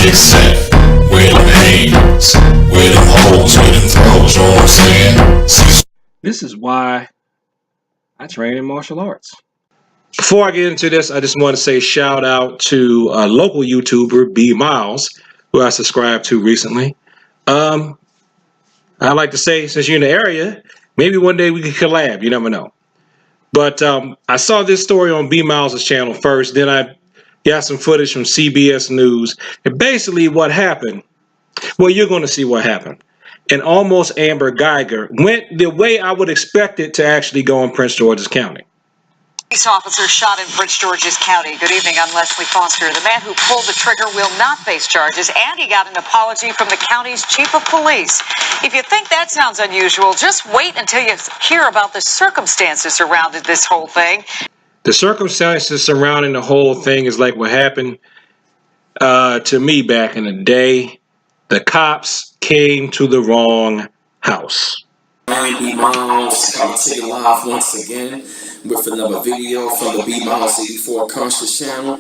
get set. Where them haters, where them hoes, where them throws, you know what I'm saying? Cecil. This is why I train in martial arts. Before I get into this, I just want to say shout out to a local YouTuber, B Miles, who I subscribed to recently. I'd like to say, since you're in the area, maybe one day we could collab. You never know. But I saw this story on B Miles' channel first. Then I got some footage from CBS News. And basically what happened, well, you're going to see what happened. And almost Amber Geiger went the way I would expect it to actually go in Prince George's County. Police officer shot in Prince George's County. Good evening, I'm Leslie Foster. The man who pulled the trigger will not face charges, and he got an apology from the county's chief of police. If you think that sounds unusual, just wait until you hear about the circumstances surrounding this whole thing. The circumstances surrounding the whole thing is like what happened to me back in the day. The cops came to the wrong house. I'm B Miles, coming to you live once again with another video from the B Miles 84 Conscious channel.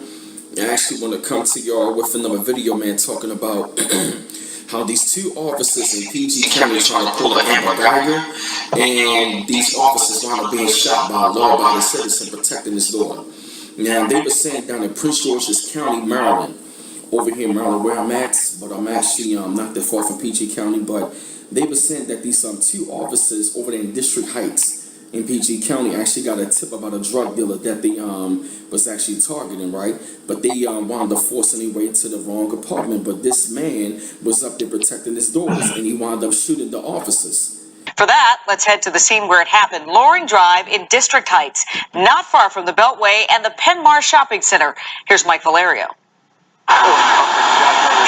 I actually want to come to y'all with another video, man, talking about how these two officers in PG County trying to pull an Amber Geiger, and these officers wound up being shot by a law-abiding citizen protecting his daughter. Now, they were saying down in Prince George's County, Maryland, over here in Maryland where I'm at, but I'm actually not that far from PG County, but they were saying that these two officers over there in District Heights in PG County actually got a tip about a drug dealer that they was actually targeting, right? But they wound up forcing their way to the wrong apartment. But this man was up there protecting his daughters, and he wound up shooting the officers. For that, let's head to the scene where it happened. Loring Drive in District Heights, not far from the Beltway and the Penmar Shopping Center. Here's Mike Valerio.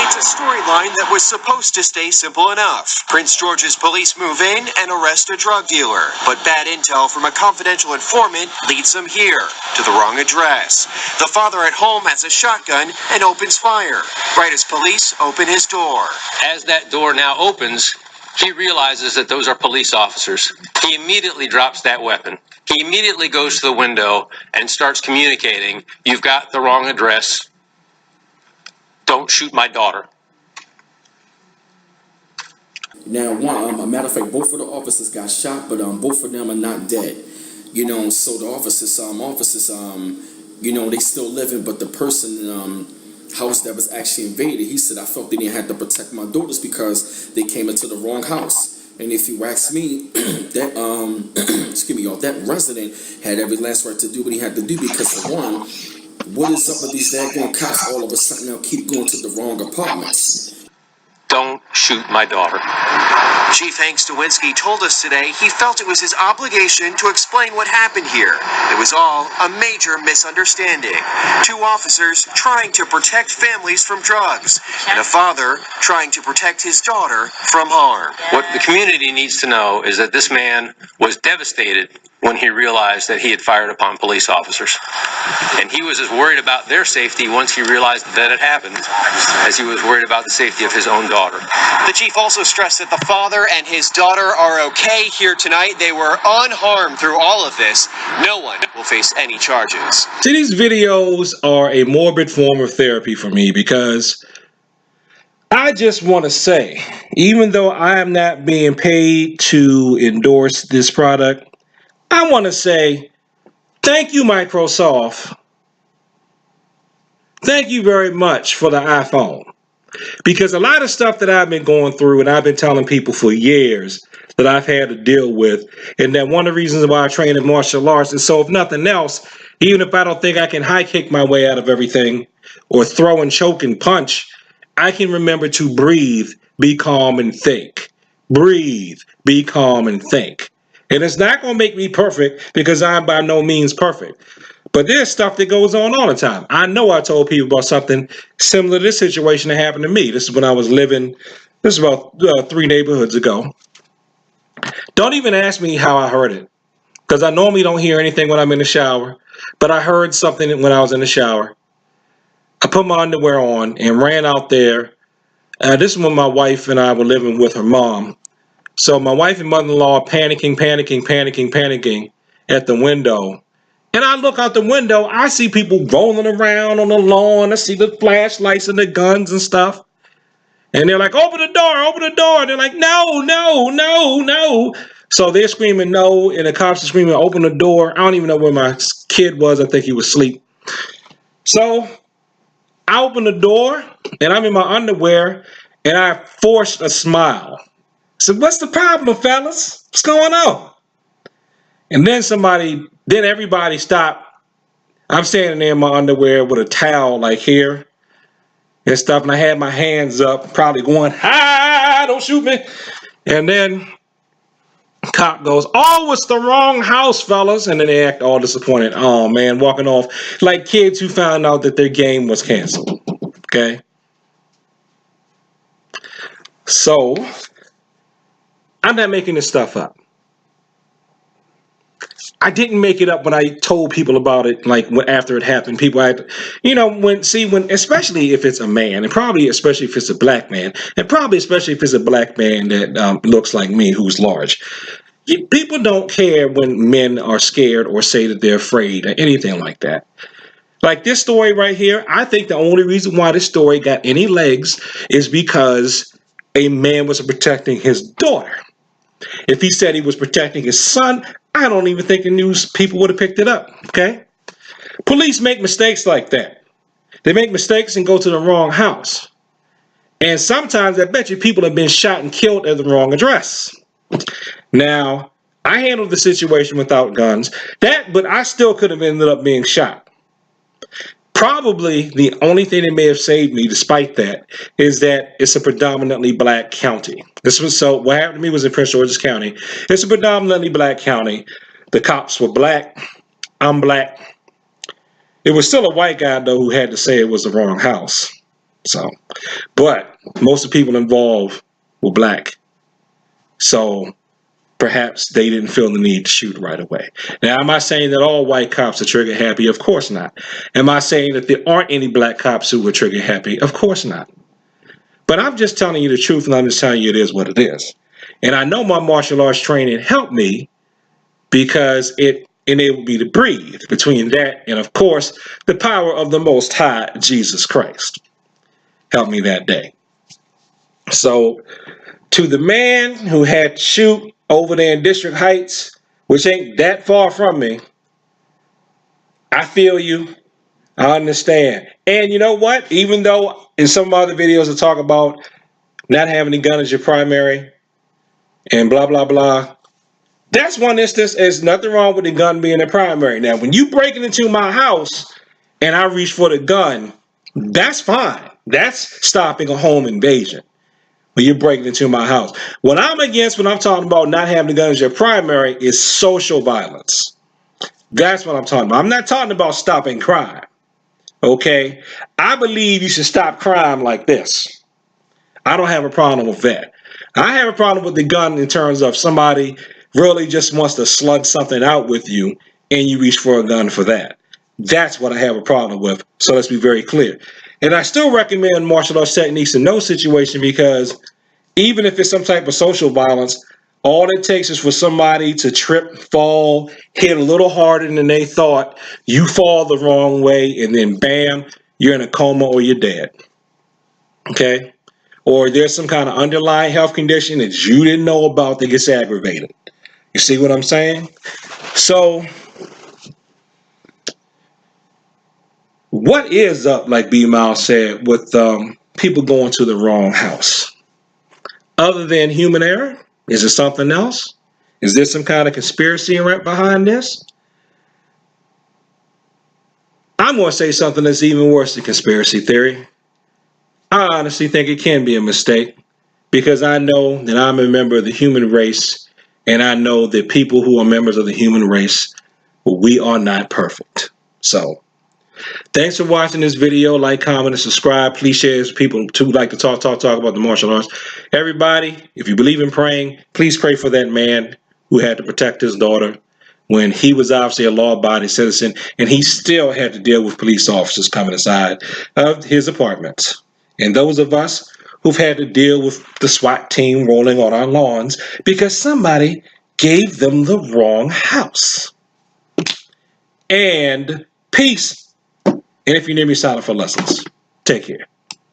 It's a storyline that was supposed to stay simple enough. Prince George's police move in and arrest a drug dealer. But bad intel from a confidential informant leads them here, to the wrong address. The father at home has a shotgun and opens fire, right as police open his door. As that door now opens, he realizes that those are police officers. He immediately drops that weapon. He immediately goes to the window and starts communicating, "You've got the wrong address. Don't shoot my daughter." Now, a matter of fact, both of the officers got shot, but both of them are not dead. You know, so the officers, you know, they still living, but the person house that was actually invaded, he said, "I felt they didn't have to protect my daughters because they came into the wrong house." And if you ask me, that excuse me, y'all, that resident had every last right to do what he had to do because, for one, what is up with these daggone cops all of a sudden now keep going to the wrong apartments? Don't shoot my daughter. Chief Hank Stawinski told us today he felt it was his obligation to explain what happened here. It was all a major misunderstanding. Two officers trying to protect families from drugs, and a father trying to protect his daughter from harm. What the community needs to know is that this man was devastated when he realized that he had fired upon police officers. And he was as worried about their safety once he realized that it happened as he was worried about the safety of his own daughter. The chief also stressed that the father and his daughter are okay here tonight. They were unharmed through all of this. No one will face any charges. See, these videos are a morbid form of therapy for me because I just want to say, even though I am not being paid to endorse this product, I want to say thank you, Microsoft. Thank you very much for the iPhone. Because a lot of stuff that I've been going through and I've been telling people for years that I've had to deal with, and that one of the reasons why I train in martial arts is so if nothing else, even if I don't think I can high kick my way out of everything or throw and choke and punch, I can remember to breathe, be calm and think. Breathe, be calm and think. And it's not going to make me perfect because I'm by no means perfect. But there's stuff that goes on all the time. I know I told people about something similar to this situation that happened to me. This is when I was living, this is about 3 neighborhoods ago. Don't even ask me how I heard it, because I normally don't hear anything when I'm in the shower. But I heard something when I was in the shower. I put my underwear on and ran out there. This is when my wife and I were living with her mom. So my wife and mother-in-law panicking at the window. And I look out the window, I see people rolling around on the lawn. I see the flashlights and the guns and stuff. And they're like, open the door, open the door. And they're like, no, no, no, no. So they're screaming no, and the cops are screaming, open the door. I don't even know where my kid was. I think he was asleep. So I open the door, and I'm in my underwear, and I forced a smile. I said, what's the problem, fellas? What's going on? And then everybody stopped. I'm standing there in my underwear with a towel like here and stuff, and I had my hands up, probably going, ah, don't shoot me. And then cop goes, oh, it's the wrong house, fellas. And then they act all disappointed. Oh, man, walking off like kids who found out that their game was canceled. Okay? So, I'm not making this stuff up. I didn't make it up when I told people about it, like after it happened. People had, especially if it's a man, and probably especially if it's a black man, and probably especially if it's a black man that looks like me, who's large. People don't care when men are scared or say that they're afraid or anything like that. Like this story right here, I think the only reason why this story got any legs is because a man was protecting his daughter. If he said he was protecting his son, I don't even think the news people would have picked it up, okay? Police make mistakes like that. They make mistakes and go to the wrong house. And sometimes I bet you people have been shot and killed at the wrong address. Now, I handled the situation without guns, but I still could have ended up being shot. Probably the only thing that may have saved me, despite that, is that it's a predominantly black county. What happened to me was in Prince George's County. It's a predominantly black county. The cops were black. I'm black. It was still a white guy, though, who had to say it was the wrong house. But most of the people involved were black. So perhaps they didn't feel the need to shoot right away. Now, am I saying that all white cops are trigger happy? Of course not. Am I saying that there aren't any black cops who were trigger happy? Of course not. But I'm just telling you the truth, and I'm just telling you it is what it is. And I know my martial arts training helped me because it enabled me to breathe between that and, of course, the power of the Most High, Jesus Christ. Helped me that day. So, to the man who had to shoot over there in District Heights, which ain't that far from me, I feel you. I understand. And you know what? Even though in some other videos I talk about not having a gun as your primary and blah, blah, blah, that's one instance. There's nothing wrong with the gun being a primary. Now, when you break into my house and I reach for the gun, that's fine. That's stopping a home invasion. When you're breaking into my house. What I'm against when I'm talking about not having a gun as your primary is social violence. That's what I'm talking about. I'm not talking about stopping crime. Okay? I believe you should stop crime like this. I don't have a problem with that. I have a problem with the gun in terms of somebody really just wants to slug something out with you and you reach for a gun for that. That's what I have a problem with. So let's be very clear. And I still recommend martial arts techniques in no situation because even if it's some type of social violence, all it takes is for somebody to trip, fall, hit a little harder than they thought, you fall the wrong way, and then bam, you're in a coma or you're dead. Okay? Or there's some kind of underlying health condition that you didn't know about that gets aggravated. You see what I'm saying? So, what is up, like B. Miles said, with people going to the wrong house? Other than human error? Is it something else? Is there some kind of conspiracy right behind this? I'm going to say something that's even worse than conspiracy theory. I honestly think it can be a mistake because I know that I'm a member of the human race and I know that people who are members of the human race, we are not perfect. So, thanks for watching this video. Like, comment, and subscribe. Please share this with people who like to talk about the martial arts. Everybody, if you believe in praying, please pray for that man who had to protect his daughter when he was obviously a law-abiding citizen and he still had to deal with police officers coming inside of his apartments. And those of us who've had to deal with the SWAT team rolling on our lawns because somebody gave them the wrong house. and peace. And if you need me, sign up for lessons. Take care.